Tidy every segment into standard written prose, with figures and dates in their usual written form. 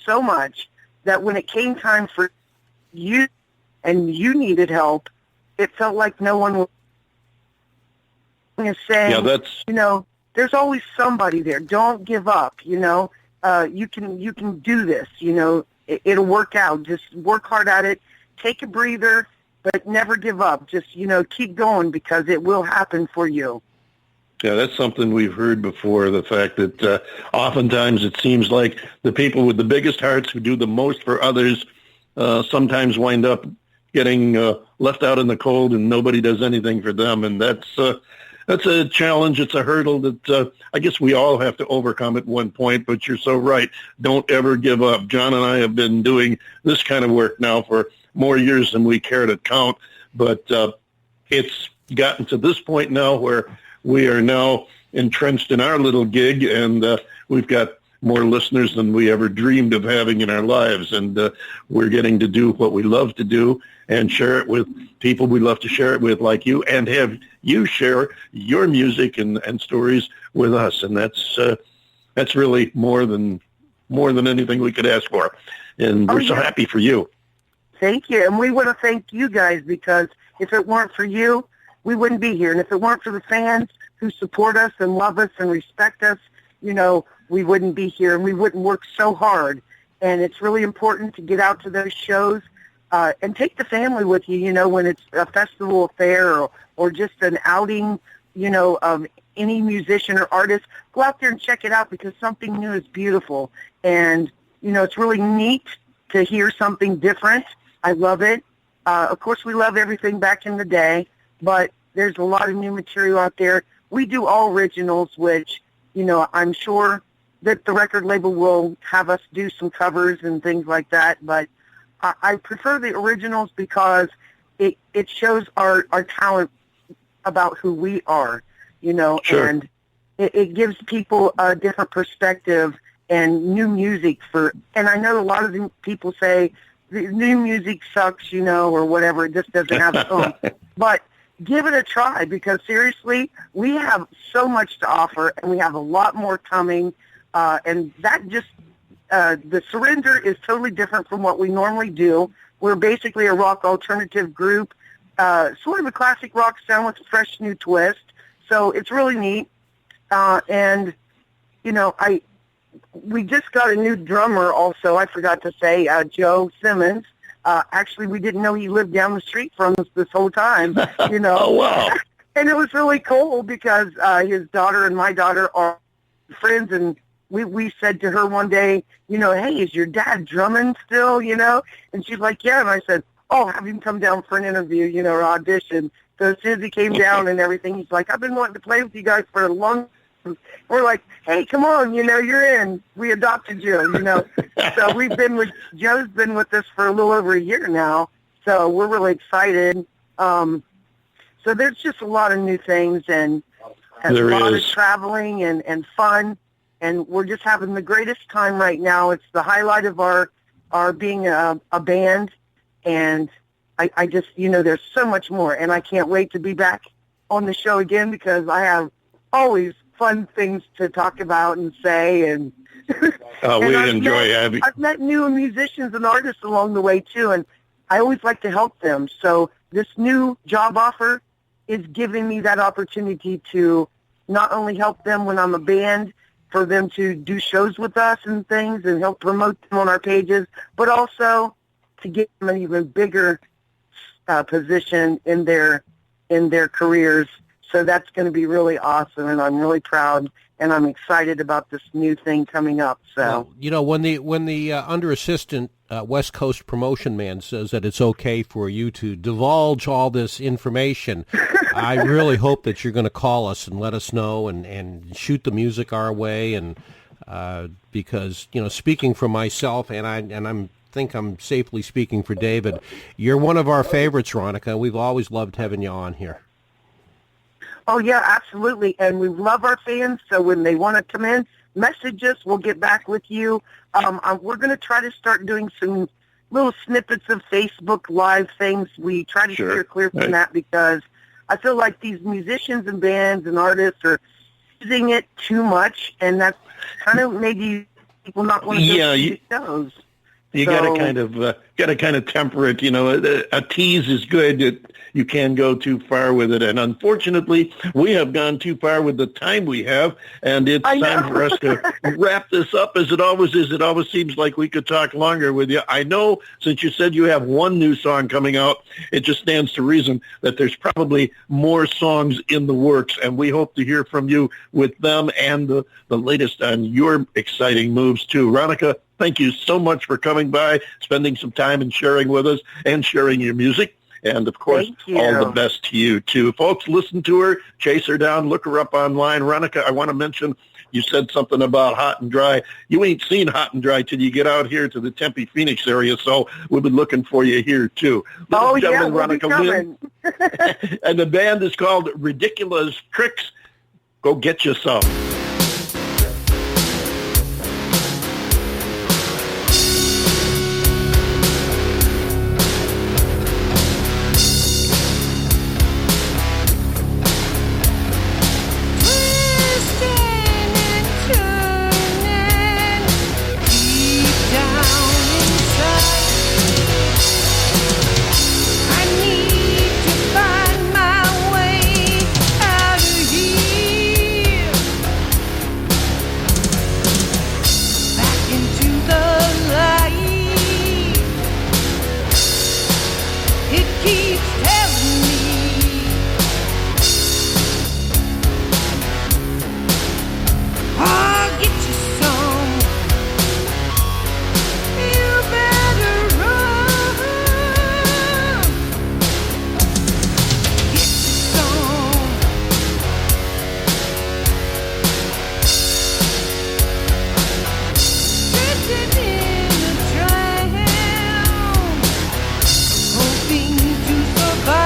so much that when it came time for you and you needed help, it felt like no one was saying, there's always somebody there. Don't give up, you can do this, it'll work out. Just work hard at it. Take a breather, but never give up. Just, keep going because it will happen for you. Yeah, that's something we've heard before, the fact that oftentimes it seems like the people with the biggest hearts who do the most for others sometimes wind up getting left out in the cold and nobody does anything for them. And that's a challenge. It's a hurdle that I guess we all have to overcome at one point, but you're so right. Don't ever give up. John and I have been doing this kind of work now for more years than we care to count, but it's gotten to this point now where we are now entrenched in our little gig, and we've got more listeners than we ever dreamed of having in our lives, and we're getting to do what we love to do and share it with people we love to share it with, like you, and have you share your music and stories with us, and that's really more than anything we could ask for, and we're so happy for you. Thank you, and we want to thank you guys, because if it weren't for you, we wouldn't be here. And if it weren't for the fans who support us and love us and respect us, we wouldn't be here and we wouldn't work so hard. And it's really important to get out to those shows and take the family with you, when it's a festival affair or just an outing, of any musician or artist. Go out there and check it out, because something new is beautiful. And, it's really neat to hear something different. I love it. Of course, we love everything back in the day, but there's a lot of new material out there. We do all originals, which, I'm sure that the record label will have us do some covers and things like that. But I prefer the originals because it shows our talent about who we are, Sure. And it gives people a different perspective and new music and I know a lot of the people say the new music sucks, or whatever. It just doesn't have its own. But give it a try, because seriously, we have so much to offer, and we have a lot more coming. And that the Surrender is totally different from what we normally do. We're basically a rock alternative group, sort of a classic rock sound with a fresh new twist. So it's really neat. And, we just got a new drummer also, I forgot to say, Joe Simmons. Actually, we didn't know he lived down the street from us this whole time, Oh, wow. And it was really cool because his daughter and my daughter are friends, and we said to her one day, hey, is your dad drumming still, And she's like, yeah. And I said, oh, have him come down for an interview, or audition. So as soon as he came down and everything, he's like, I've been wanting to play with you guys for a long time. We're like, hey, come on, you're in. We adopted you, So Joe's been with us for a little over a year now. So we're really excited. So there's just a lot of new things and a lot of traveling and fun. And we're just having the greatest time right now. It's the highlight of our being a band. And I just, there's so much more. And I can't wait to be back on the show again, because I have always fun things to talk about and say. And we enjoy having. I've met new musicians and artists along the way, too. And I always like to help them. So this new job offer is giving me that opportunity to not only help them when I'm a band, for them to do shows with us and things and help promote them on our pages, but also to get them an even bigger position in their careers. So that's going to be really awesome, and I'm really proud, and I'm excited about this new thing coming up. So, well, when the under assistant West Coast promotion man says that it's okay for you to divulge all this information, I really hope that you're going to call us and let us know and shoot the music our way, and because speaking for myself, and I'm think I'm safely speaking for David, you're one of our favorites, Ronica. We've always loved having you on here. Oh, yeah, absolutely. And we love our fans, so when they want to come in, message us. We'll get back with you. We're going to try to start doing some little snippets of Facebook Live things. We try to steer clear from that, because I feel like these musicians and bands and artists are using it too much, and that's kind of maybe people not want to go to the shows. You got to kind of temper it. You know, a tease is good. You can go too far with it, and unfortunately, we have gone too far with the time we have, and it's time for us to wrap this up. As it always is, it always seems like we could talk longer with you. I know, since you said you have one new song coming out, it just stands to reason that there's probably more songs in the works, and we hope to hear from you with them and the latest on your exciting moves too. Ronica, thank you so much for coming by, spending some time and sharing with us and sharing your music. And, of course, all the best to you, too. Folks, listen to her, chase her down, look her up online. Ronica, I want to mention you said something about Hot and Dry. You ain't seen Hot and Dry till you get out here to the Tempe, Phoenix area, so we'll be looking for you here, too. We'll Ronica Lynn. And the band is called Ridiculas Trixx. Go get you some. Hoping to survive.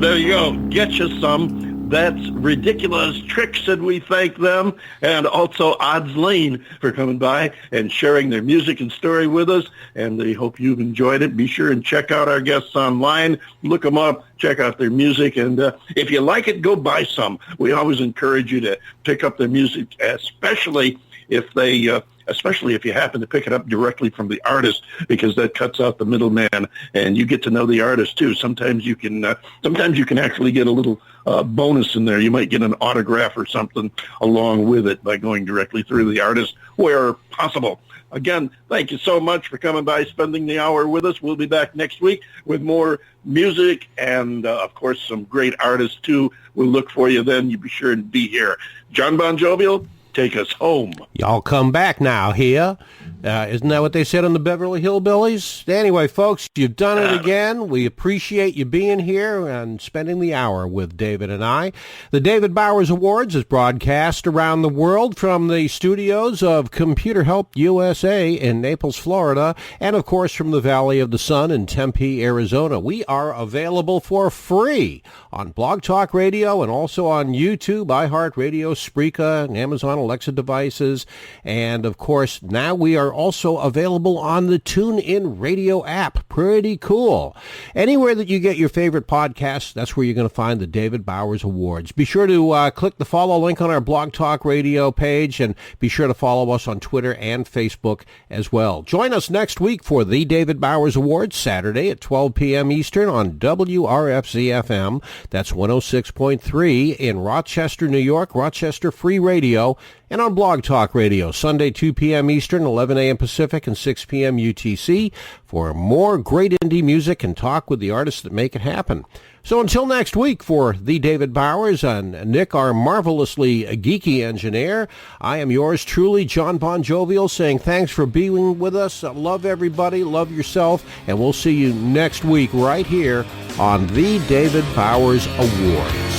There you go. Get you some. That's Ridiculas Trixx, and we thank them, and also Odds Lane for coming by and sharing their music and story with us, and we hope you've enjoyed it. Be sure and check out our guests online. Look them up. Check out their music, and if you like it, go buy some. We always encourage you to pick up their music, especially if you happen to pick it up directly from the artist, because that cuts out the middleman, and you get to know the artist too. Sometimes you can actually get a little bonus in there. You might get an autograph or something along with it by going directly through the artist where possible. Again, thank you so much for coming by, spending the hour with us. We'll be back next week with more music and, of course, some great artists too. We'll look for you then. You be sure and be here. John Bon Jovial, take us home. Y'all come back now here. Isn't that what they said on the Beverly Hillbillies? Anyway, folks, you've done it again. We appreciate you being here and spending the hour with David and I. The David Bowers Awards is broadcast around the world from the studios of Computer Help USA in Naples, Florida, and, of course, from the Valley of the Sun in Tempe, Arizona. We are available for free on Blog Talk Radio and also on YouTube, iHeartRadio, Spreaker, and Amazon Alexa devices. And, of course, now we are also available on the TuneIn Radio app. Pretty cool. Anywhere that you get your favorite podcasts, that's where you're going to find the David Bowers Awards. Be sure to click the follow link on our Blog Talk Radio page, and be sure to follow us on Twitter and Facebook as well. Join us next week for the David Bowers Awards, Saturday at 12 p.m. Eastern on WRFZ-FM. That's 106.3 in Rochester, New York, Rochester Free Radio, and on Blog Talk Radio, Sunday 2 p.m. Eastern, 11 a.m. Pacific, and 6 p.m. UTC for more great indie music and talk with the artists that make it happen. So until next week, for the David Bowers and Nick, our marvelously geeky engineer, I am yours truly, John Bon Jovial, saying thanks for being with us. Love everybody, love yourself, and we'll see you next week right here on the David Bowers Award.